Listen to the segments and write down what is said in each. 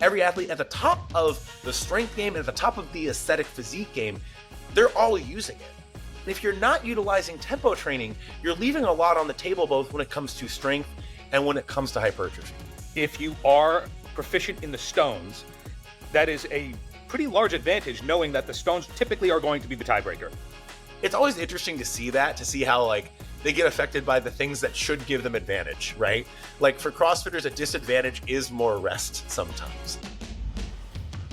every athlete at the top of the strength game and at the top of the aesthetic physique game, they're all using it. And if you're not utilizing tempo training, you're leaving a lot on the table, both when it comes to strength and when it comes to hypertrophy. If you are proficient in the stones, that is a pretty large advantage, knowing that the stones typically are going to be the tiebreaker. It's always interesting to see how like they get affected by the things that should give them advantage, right? Like for CrossFitters, a disadvantage is more rest sometimes.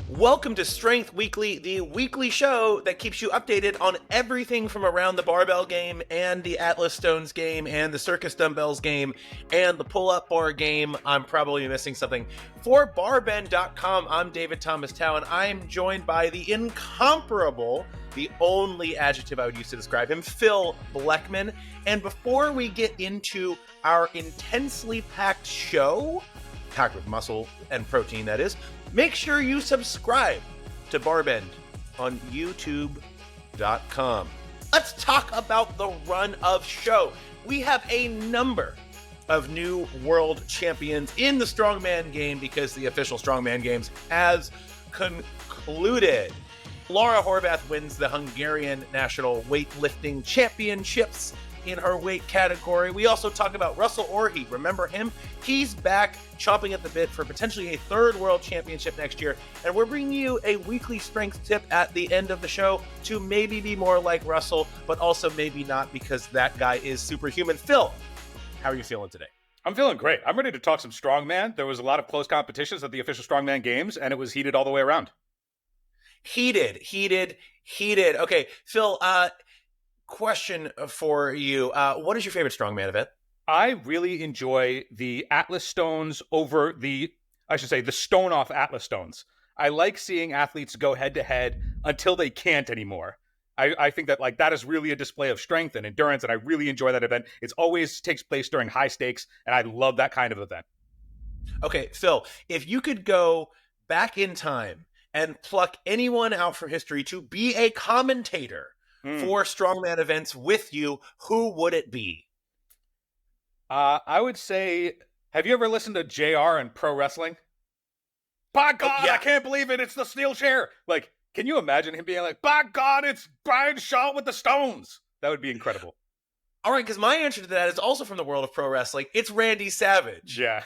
Welcome to Strength Weekly, the weekly show that keeps you updated on everything from around the barbell game and the Atlas Stones game and the circus dumbbells game and the pull-up bar game. I'm probably missing something. For barbend.com, I'm David Thomas Tao, and I am joined by the incomparable, the only adjective I would use to describe him, Phil Bleckman. And before we get into our intensely packed show, packed with muscle and protein, that is, make sure you subscribe to Barbend on YouTube.com. Let's talk about the run of show. We have a number of new world champions in the Strongman game because the official Strongman Games has concluded. Laura Horvath wins the Hungarian National Weightlifting Championships in her weight category. We also talk about Russel Orhii. Remember him? He's back chomping at the bit for potentially a third world championship next year. And we're bringing you a weekly strength tip at the end of the show to maybe be more like Russell, but also maybe not because that guy is superhuman. Phil, how are you feeling today? I'm feeling great. I'm ready to talk some strongman. There was a lot of close competitions at the official Strongman Games, and it was heated all the way around. Heated. Okay, Phil, question for you. What is your favorite strongman event? I really enjoy the Atlas Stones over the stone off Atlas Stones. I like seeing athletes go head to head until they can't anymore. I think that that is really a display of strength and endurance, and I really enjoy that event. It always takes place during high stakes, and I love that kind of event. Okay, Phil, if you could go back in time and pluck anyone out from history to be a commentator for strongman events with you, who would it be? I would say, have you ever listened to JR in pro wrestling? By God, yeah. I can't believe it. It's the steel chair. Can you imagine him being like, by God, it's Brian Shaw with the Stones? That would be incredible. All right, because my answer to that is also from the world of pro wrestling. It's Randy Savage. Yeah.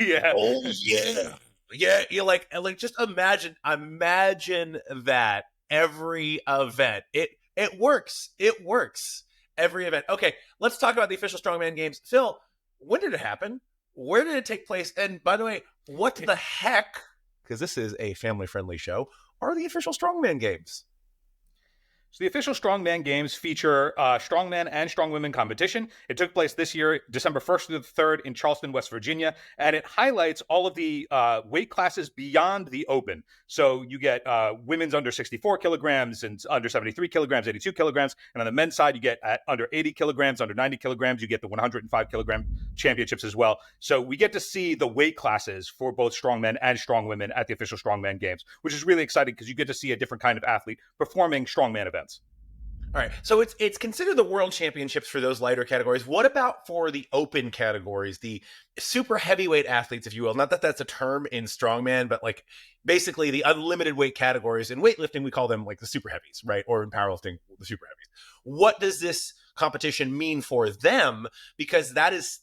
Yeah. Oh, yeah. Yeah, you're like just imagine that every event. It works. It works. Every event. Okay, let's talk about the official Strongman Games. Phil, when did it happen? Where did it take place? And by the way, what the heck, because this is a family-friendly show, are the official Strongman Games? So the official Strongman Games feature strongman and strongwomen competition. It took place this year, December 1st through the 3rd in Charleston, West Virginia, and it highlights all of the weight classes beyond the open. So you get women's under 64 kilograms and under 73 kilograms, 82 kilograms, and on the men's side, you get at under 80 kilograms, under 90 kilograms, you get the 105 kilogram championships as well. So we get to see the weight classes for both strongmen and strongwomen at the official Strongman Games, which is really exciting because you get to see a different kind of athlete performing strongman events. All right, so it's considered the world championships for those lighter categories. What about for the open categories, the super heavyweight athletes, if you will? Not that that's a term in strongman, but basically the unlimited weight categories. In weightlifting, we call them the super heavies, right? Or in powerlifting, the super heavies. What does this competition mean for them? Because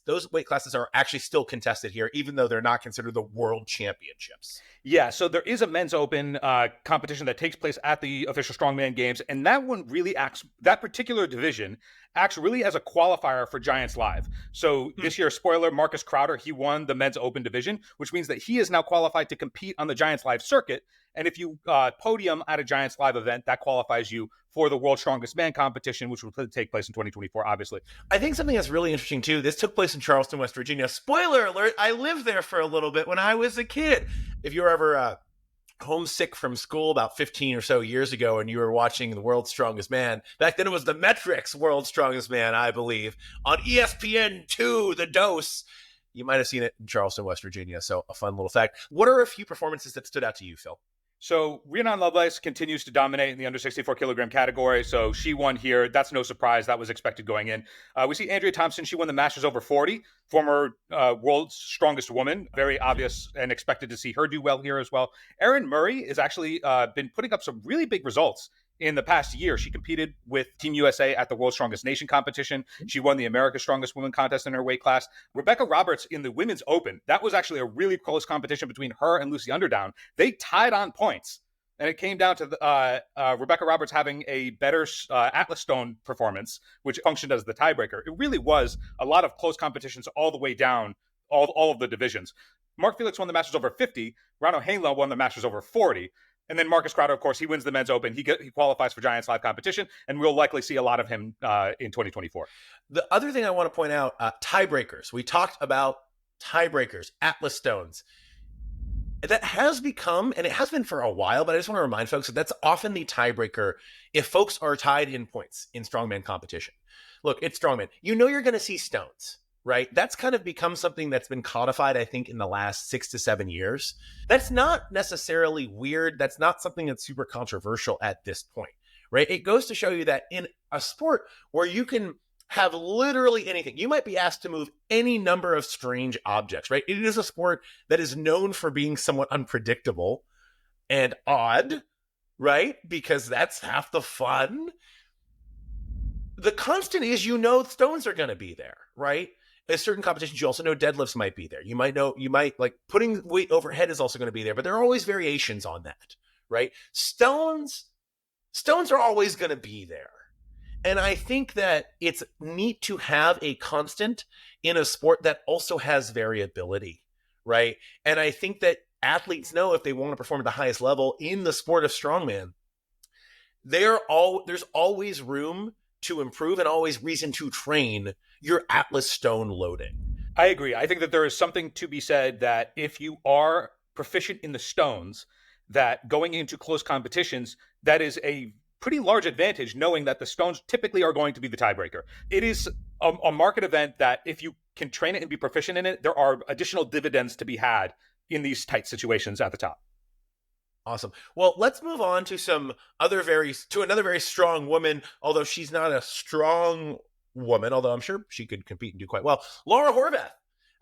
those weight classes are actually still contested here, even though they're not considered the world championships. Yeah, so there is a men's open competition that takes place at the official Strongman Games, and that one really that particular division acts really as a qualifier for Giants Live. So this year, spoiler, Marcus Crowder, he won the men's open division, which means that he is now qualified to compete on the Giants Live circuit. And if you podium at a Giants Live event, that qualifies you for the World's Strongest Man competition, which will take place in 2024, obviously. I think something that's really interesting, too, this took place in Charleston, West Virginia. Spoiler alert, I lived there for a little bit when I was a kid. If you were ever homesick from school about 15 or so years ago and you were watching The World's Strongest Man, back then it was the Metrics World's Strongest Man, I believe, on ESPN2, The Dose. You might have seen it in Charleston, West Virginia, so a fun little fact. What are a few performances that stood out to you, Phil? So Rhiannon Lovelace continues to dominate in the under 64 kilogram category. So she won here. That's no surprise. That was expected going in. We see Andrea Thompson. She won the Masters over 40, former world's strongest woman. Very obvious and expected to see her do well here as well. Erin Murray has actually been putting up some really big results in the past year. She competed with Team USA at the World's Strongest Nation competition. She won the America's Strongest Woman contest in her weight class. Rebecca Roberts in the Women's Open, that was actually a really close competition between her and Lucy Underdown. They tied on points. And it came down to Rebecca Roberts having a better Atlas Stone performance, which functioned as the tiebreaker. It really was a lot of close competitions all the way down, all of the divisions. Mark Felix won the Masters over 50. Rano Hainla won the Masters over 40. And then Marcus Crowder, of course, he wins the Men's Open. He qualifies for Giants Live competition, and we'll likely see a lot of him in 2024. The other thing I want to point out, tiebreakers. We talked about tiebreakers, Atlas Stones. That has become, and it has been for a while, but I just want to remind folks that that's often the tiebreaker if folks are tied in points in strongman competition. Look, it's strongman. You know you're going to see stones, right? That's kind of become something that's been codified, I think, in the last 6 to 7 years. That's not necessarily weird. That's not something that's super controversial at this point, right? It goes to show you that in a sport where you can have literally anything, you might be asked to move any number of strange objects, right? It is a sport that is known for being somewhat unpredictable and odd, right? Because that's half the fun. The constant is, stones are going to be there, right? In certain competitions, you also know deadlifts might be there. You might like putting weight overhead is also going to be there, but there are always variations on that, right? Stones are always going to be there. And I think that it's neat to have a constant in a sport that also has variability, right? And I think that athletes know if they want to perform at the highest level in the sport of strongman, there's always room to improve and always reason to train your Atlas Stone loading. I agree. I think that there is something to be said that if you are proficient in the stones, that going into close competitions, that is a pretty large advantage, knowing that the stones typically are going to be the tiebreaker. It is a market event that if you can train it and be proficient in it, there are additional dividends to be had in these tight situations at the top. Awesome. Well, let's move on to another very strong woman, although she's not a strong woman, although I'm sure she could compete and do quite well. Laura Horvath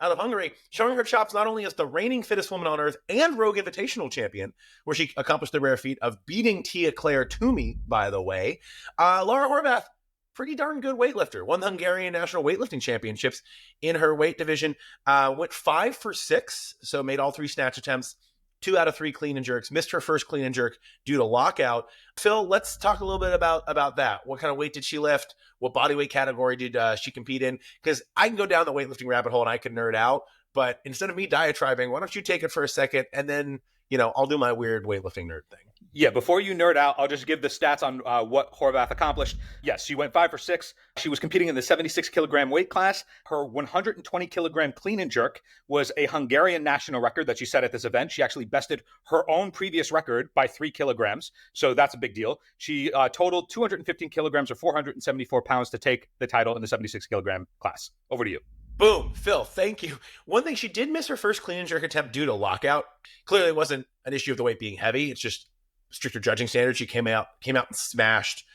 out of Hungary, showing her chops not only as the reigning fittest woman on earth and Rogue Invitational champion, where she accomplished the rare feat of beating Tia Claire Toomey, by the way. Laura Horvath, pretty darn good weightlifter, won the Hungarian National Weightlifting Championships in her weight division, went 5 for 6, so made all 3 snatch attempts, 2 out of 3 clean and jerks, missed her first clean and jerk due to lockout. Phil, let's talk a little bit about that. What kind of weight did she lift? What body weight category did she compete in? Because I can go down the weightlifting rabbit hole and I can nerd out, but instead of me diatribing, why don't you take it for a second and then, I'll do my weird weightlifting nerd thing. Yeah, before you nerd out, I'll just give the stats on what Horvath accomplished. Yes, she went 5 for 6. She was competing in the 76 kilogram weight class. Her 120 kilogram clean and jerk was a Hungarian national record that she set at this event. She actually bested her own previous record by 3 kilograms, so that's a big deal. She totaled 215 kilograms or 474 pounds to take the title in the 76 kilogram class. Over to you. Boom, Phil, thank you. One thing, she did miss her first clean and jerk attempt due to lockout. Clearly it wasn't an issue of the weight being heavy. It's just stricter judging standards. She came out and smashed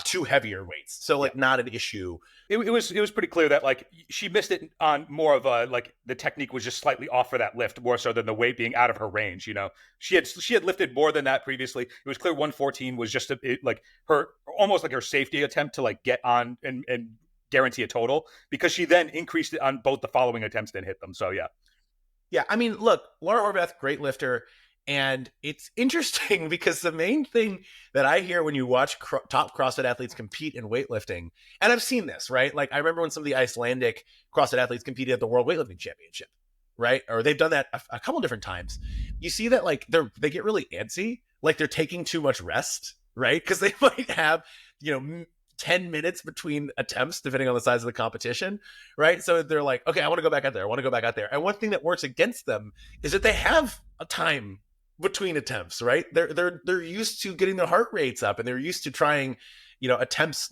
2 heavier weights. So not an issue. It was pretty clear that she missed it on more of a the technique was just slightly off for that lift, more so than the weight being out of her range. She had lifted more than that previously. It was clear 114 was just her almost like her safety attempt to get on and guarantee a total, because she then increased it on both the following attempts and hit them. So yeah. I mean, look, Laura Horvath, great lifter. And it's interesting because the main thing that I hear when you watch top CrossFit athletes compete in weightlifting, and I've seen this, right? I remember when some of the Icelandic CrossFit athletes competed at the World Weightlifting Championship, right? Or they've done that a couple different times. You see that they get really antsy, they're taking too much rest, right? Because they might have, 10 minutes between attempts, depending on the size of the competition, right? So they're like, okay, I want to go back out there. I want to go back out there. And one thing that works against them is that they have a time between attempts, right? They're used to getting their heart rates up, and they're used to trying, attempts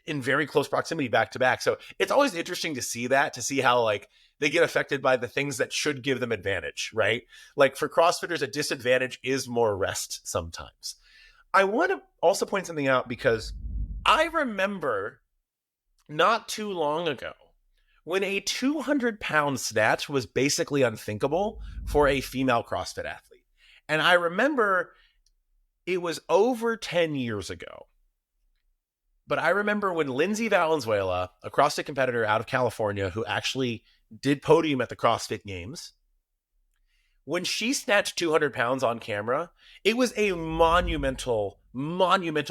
in very close proximity back to back. So it's always interesting to see how they get affected by the things that should give them advantage, right? Like for CrossFitters, a disadvantage is more rest sometimes. I want to also point something out because I remember not too long ago when a 200-pound snatch was basically unthinkable for a female CrossFit athlete. And I remember it was over 10 years ago. But I remember when Lindsay Valenzuela, a CrossFit competitor out of California who actually did podium at the CrossFit Games, when she snatched 200 pounds on camera, it was a monumental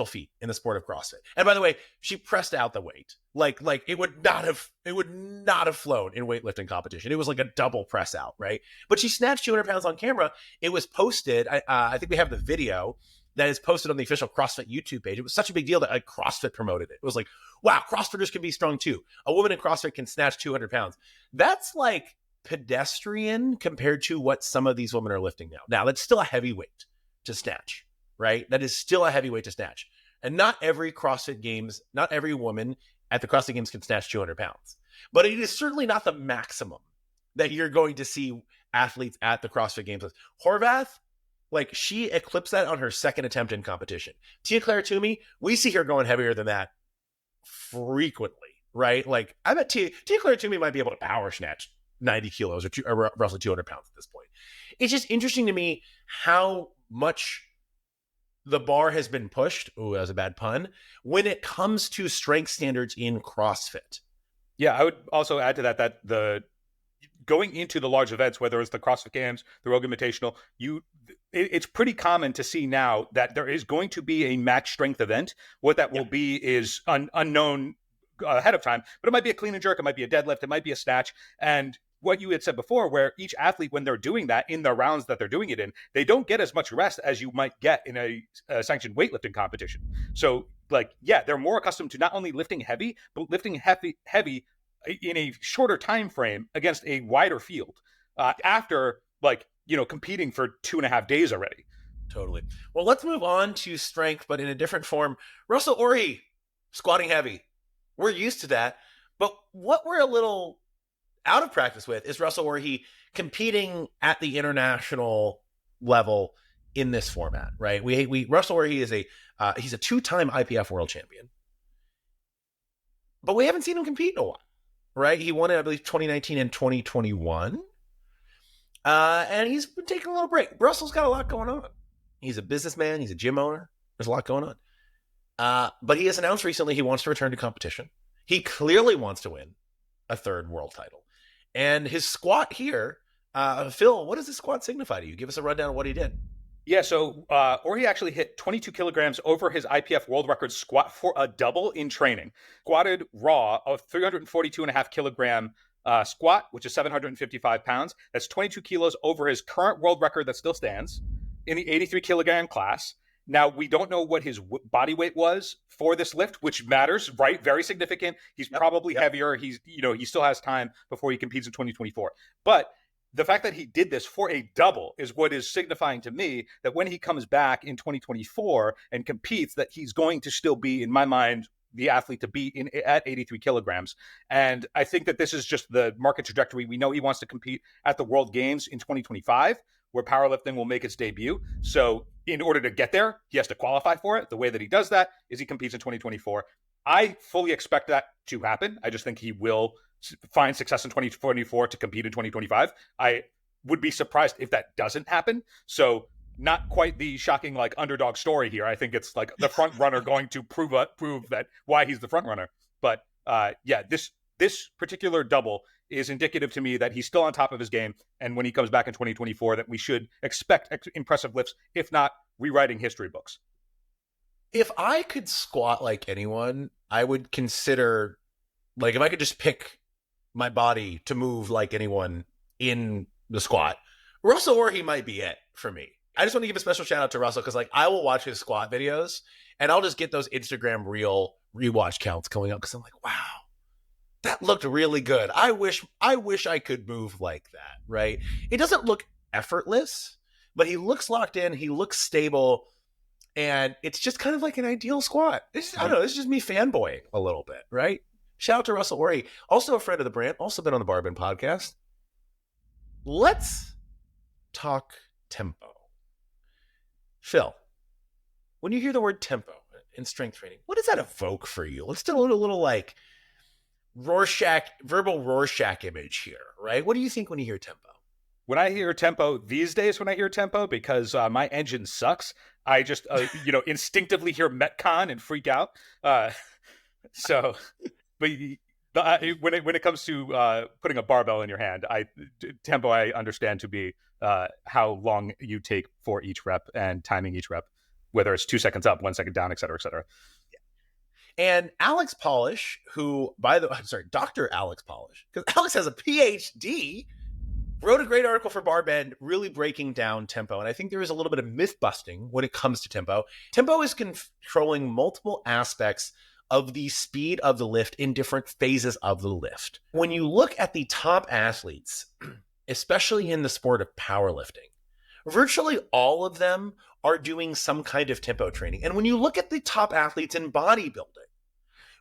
feat in the sport of CrossFit. And by the way, she pressed out the weight. Like it would not have flown in weightlifting competition. It was like a double press out, right? But she snatched 200 pounds on camera. It was posted. I think we have the video that is posted on the official CrossFit YouTube page. It was such a big deal that CrossFit promoted it. It was like, wow, CrossFitters can be strong too. A woman in CrossFit can snatch 200 pounds. That's like pedestrian compared to what some of these women are lifting now. Now, that's still a heavy weight to snatch, right? That is still a heavy weight to snatch. And not every CrossFit Games, not every woman at the CrossFit Games can snatch 200 pounds. But it is certainly not the maximum that you're going to see athletes at the CrossFit Games. Horvath, like she eclipsed that on her second attempt in competition. Tia-Clair Toomey, we see her going heavier than that frequently, right? Like I bet Tia-Clair Toomey might be able to power snatch 90 kilos or roughly 200 pounds at this point. It's just interesting to me how much the bar has been pushed. Ooh, that was a bad pun. When it comes to strength standards in CrossFit. Yeah, I would also add to that the going into the large events, whether it's the CrossFit Games, the Rogue Invitational, it's pretty common to see now that there is going to be a match strength event. What that will be is unknown ahead of time, but it might be a clean and jerk, it might be a deadlift, it might be a snatch. And what you had said before, where each athlete, when they're doing that in the rounds that they're doing it in, they don't get as much rest as you might get in a sanctioned weightlifting competition. So, they're more accustomed to not only lifting heavy, but lifting heavy in a shorter time frame against a wider field after competing for 2.5 days already. Totally. Well, let's move on to strength, but in a different form. Russel Orhii, squatting heavy. We're used to that. But what we're a little out of practice with is Russel Orhii competing at the international level in this format, right? Russel Orhii is he's a 2-time IPF world champion. But we haven't seen him compete in a while, right? He won it, I believe, 2019 and 2021. And he's been taking a little break. Russell's got a lot going on. He's a businessman. He's a gym owner. There's a lot going on. But he has announced recently he wants to return to competition. He clearly wants to win a 3rd world title. And his squat here, Phil, what does this squat signify to you? Give us a rundown of what he did. Yeah, so Orhii actually hit 22 kilograms over his IPF world record squat for a double in training. Squatted raw of 342.5 kilogram squat, which is 755 pounds. That's 22 kilos over his current world record that still stands in the 83 kilogram class. Now, we don't know what his body weight was for this lift, which matters, right? Very significant. He's probably heavier. He still has time before he competes in 2024. But the fact that he did this for a double is what is signifying to me that when he comes back in 2024 and competes, that he's going to still be, in my mind, the athlete to beat at 83 kilograms. And I think that this is just the market trajectory. We know he wants to compete at the World Games in 2025, where powerlifting will make its debut. So in order to get there, he has to qualify for it. The way that he does that is he competes in 2024. I fully expect that to happen. I just think he will find success in 2024 to compete in 2025. I would be surprised if that doesn't happen. So not quite the shocking underdog story here. I think it's the front runner going to prove that why he's the front runner. But this particular double is indicative to me that he's still on top of his game. And when he comes back in 2024, that we should expect impressive lifts, if not rewriting history books. If I could squat like anyone, I would consider, if I could just pick my body to move like anyone in the squat, Russel Orhii might be it for me. I just want to give a special shout out to Russell because I will watch his squat videos and I'll just get those Instagram reel rewatch counts going up because I'm like, wow, that looked really good. I wish I could move like that, right? It doesn't look effortless, but he looks locked in. He looks stable. And it's just kind of like an ideal squat. I don't know. It's just me fanboying a little bit, right? Shout out to Russel Orhii, also a friend of the brand, also been on the Barbell podcast. Let's talk tempo. Phil, when you hear the word tempo in strength training, what does that evoke for you? Let's do a little like verbal Rorschach image here, right? What do you think when you hear tempo? When I hear tempo these days, because my engine sucks, I just instinctively hear Metcon and freak out. But when it comes to putting a barbell in your hand, tempo I understand to be how long you take for each rep and timing each rep, whether it's 2 seconds up, 1 second down, et cetera, et cetera. And Alex Polish, who, Dr. Alex Polish, because Alex has a PhD, wrote a great article for Barbend really breaking down tempo. And I think there is a little bit of myth busting when it comes to tempo. Tempo is controlling multiple aspects of the speed of the lift in different phases of the lift. When you look at the top athletes, especially in the sport of powerlifting, virtually all of them are doing some kind of tempo training. And when you look at the top athletes in bodybuilding,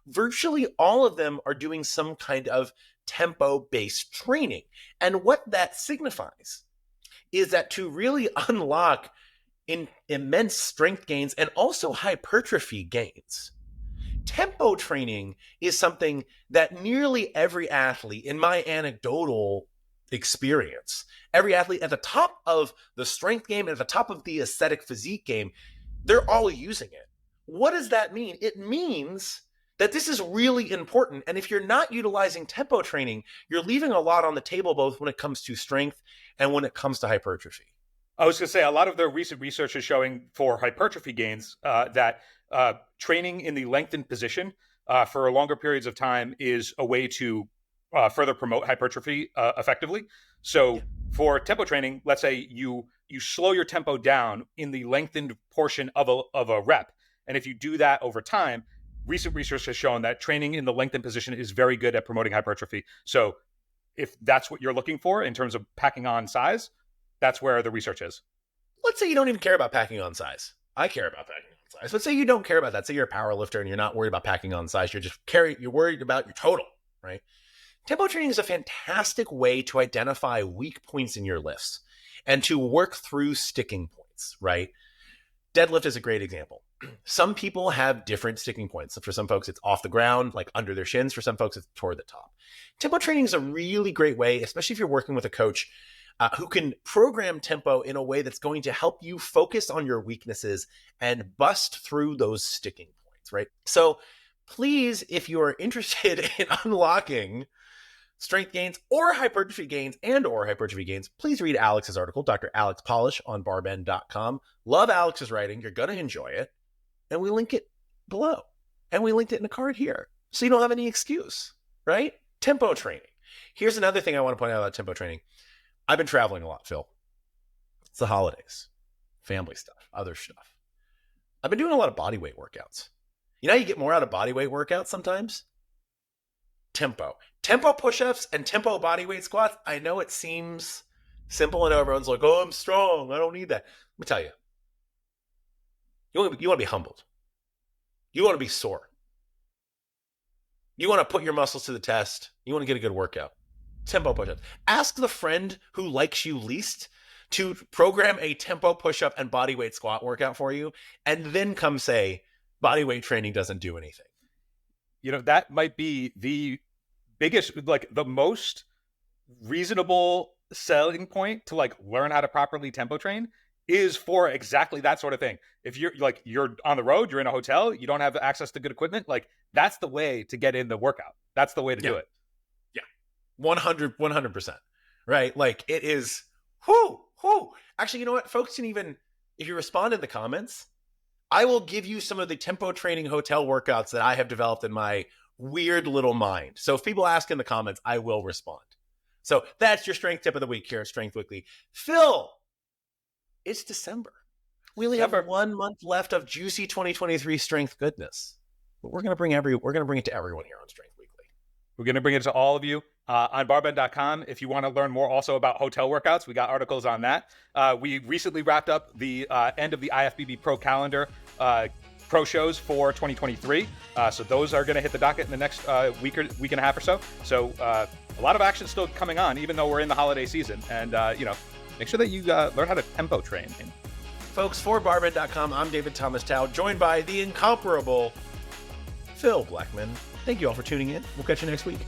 virtually all of them are doing some kind of tempo-based training. And what that signifies is that to really unlock immense strength gains and also hypertrophy gains, tempo training is something that nearly every athlete, in my anecdotal experience, every athlete at the top of the strength game and at the top of the aesthetic physique game, they're all using it. What does that mean? It means that this is really important. And if you're not utilizing tempo training, you're leaving a lot on the table, both when it comes to strength and when it comes to hypertrophy. I was going to say, a lot of the recent research is showing for hypertrophy gains that training in the lengthened position for longer periods of time is a way to further promote hypertrophy effectively. So for tempo training, let's say you slow your tempo down in the lengthened portion of a rep. And if you do that over time, recent research has shown that training in the lengthened position is very good at promoting hypertrophy. So if that's what you're looking for in terms of packing on size, that's where the research is. Let's say you don't even care about packing on size. I care about packing on size. Let's say you don't care about that. Say you're a power lifter and you're not worried about packing on size. You're worried about your total, right? Tempo training is a fantastic way to identify weak points in your lifts and to work through sticking points, right? Deadlift is a great example. Some people have different sticking points. For some folks, it's off the ground, like under their shins. For some folks, it's toward the top. Tempo training is a really great way, especially if you're working with a coach who can program tempo in a way that's going to help you focus on your weaknesses and bust through those sticking points, right? So please, if you are interested in unlocking strength gains or hypertrophy gains please read Alex's article, Dr. Alex Polish on barbend.com. Love Alex's writing. You're going to enjoy it. And we link it below. And we linked it in a card here. So you don't have any excuse, right? Tempo training. Here's another thing I want to point out about tempo training. I've been traveling a lot, Phil. It's the holidays, family stuff, other stuff. I've been doing a lot of bodyweight workouts. You know how you get more out of bodyweight workouts sometimes? Tempo push-ups and tempo bodyweight squats. I know it seems simple and everyone's like, oh, I'm strong, I don't need that. Let me tell you, you want to be humbled. You want to be sore. You want to put your muscles to the test. You want to get a good workout. Tempo push-ups. Ask the friend who likes you least to program a tempo push-up and bodyweight squat workout for you, and then come say bodyweight training doesn't do anything. You know, that might be the biggest, like the most reasonable selling point to like learn how to properly tempo train is for exactly that sort of thing. If you're on the road, you're in a hotel, you don't have access to good equipment, like that's the way to get in the workout. That's the way to do it. Yeah. 100%. Right? Like it is, whoo. Actually, you know what? Folks can even, if you respond in the comments, I will give you some of the tempo training hotel workouts that I have developed in my weird little mind. So if people ask in the comments, I will respond. So that's your strength tip of the week here at Strength Weekly. Phil, it's December. We only have 1 month left of juicy 2023 strength goodness. But we're going to bring it to everyone here on Strength Weekly. We're going to bring it to all of you on barbend.com. If you want to learn more also about hotel workouts, we got articles on that. We recently wrapped up the end of the IFBB Pro calendar pro shows for 2023. So those are going to hit the docket in the next week and a half or so. So a lot of action still coming on, even though we're in the holiday season. And, make sure that you learn how to tempo train. Folks, for Barman.com, I'm David Thomas Tao, joined by the incomparable Phil Blackman. Thank you all for tuning in. We'll catch you next week.